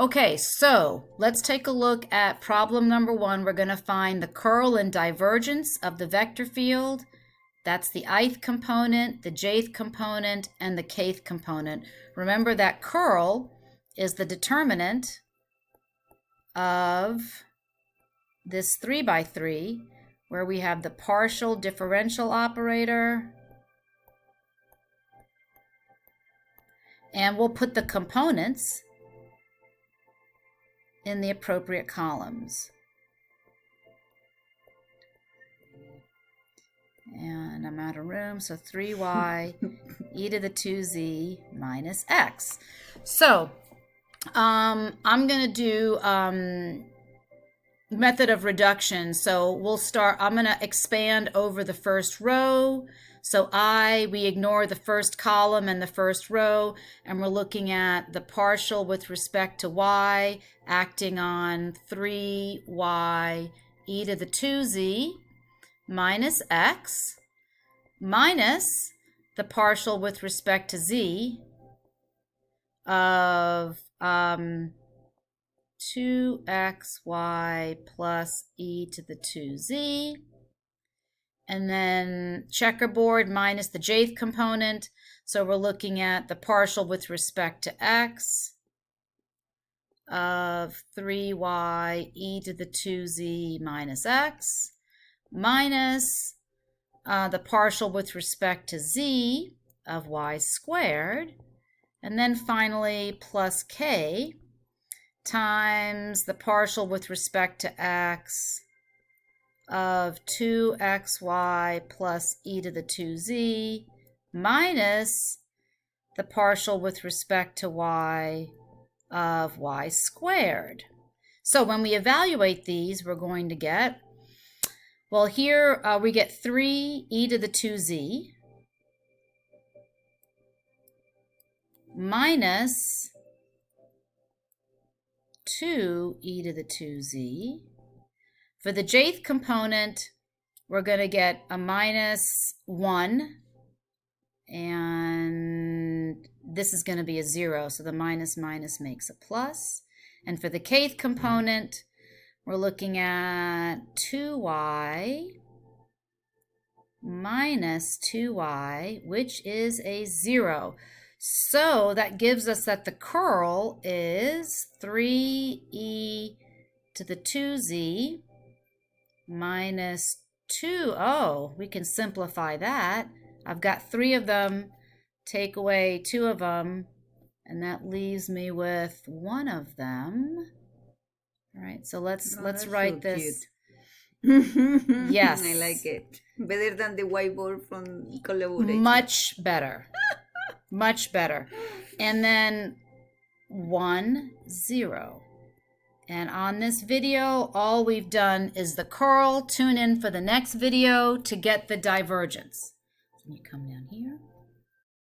Okay, so let's take a look at problem number 1. We're going to find the curl and divergence of the vector field. That's the ith component, the jth component, and the kth component. Remember that curl is the determinant of this 3 by 3, where we have the partial differential operator, and we'll put the components in the appropriate columns. And I'm out of room, so 3y e to the 2z minus x. So I'm going to do method of reduction. So we'll start, I'm going to expand over the first row. So we ignore the first column and the first row, and we're looking at the partial with respect to y acting on 3y e to the 2z minus x minus the partial with respect to z of 2xy plus e to the 2z, and then checkerboard minus the jth component. So we're looking at the partial with respect to x of 3y e to the 2z minus x minus the partial with respect to z of y squared, and then finally plus k times the partial with respect to x of 2xy plus e to the 2z minus the partial with respect to y of y squared. So when we evaluate these, we're going to get, well, here we get 3 e to the 2z minus 2 e to the 2z. For the jth component, we're going to get a minus 1, and this is going to be a 0, so the minus makes a plus. And for the kth component, we're looking at 2y minus 2y, which is a 0. So that gives us that the curl is 3e to the 2z minus 2. Oh, we can simplify that. I've got 3 of them, take away 2 of them, and that leaves me with 1 of them. All right, so let's write so this. Yes. I like it. Better than the whiteboard from Collaboration. Much better. Much better. And then 1, 0. And on this video, all we've done is the curl. Tune in for the next video to get the divergence. Let me come down here.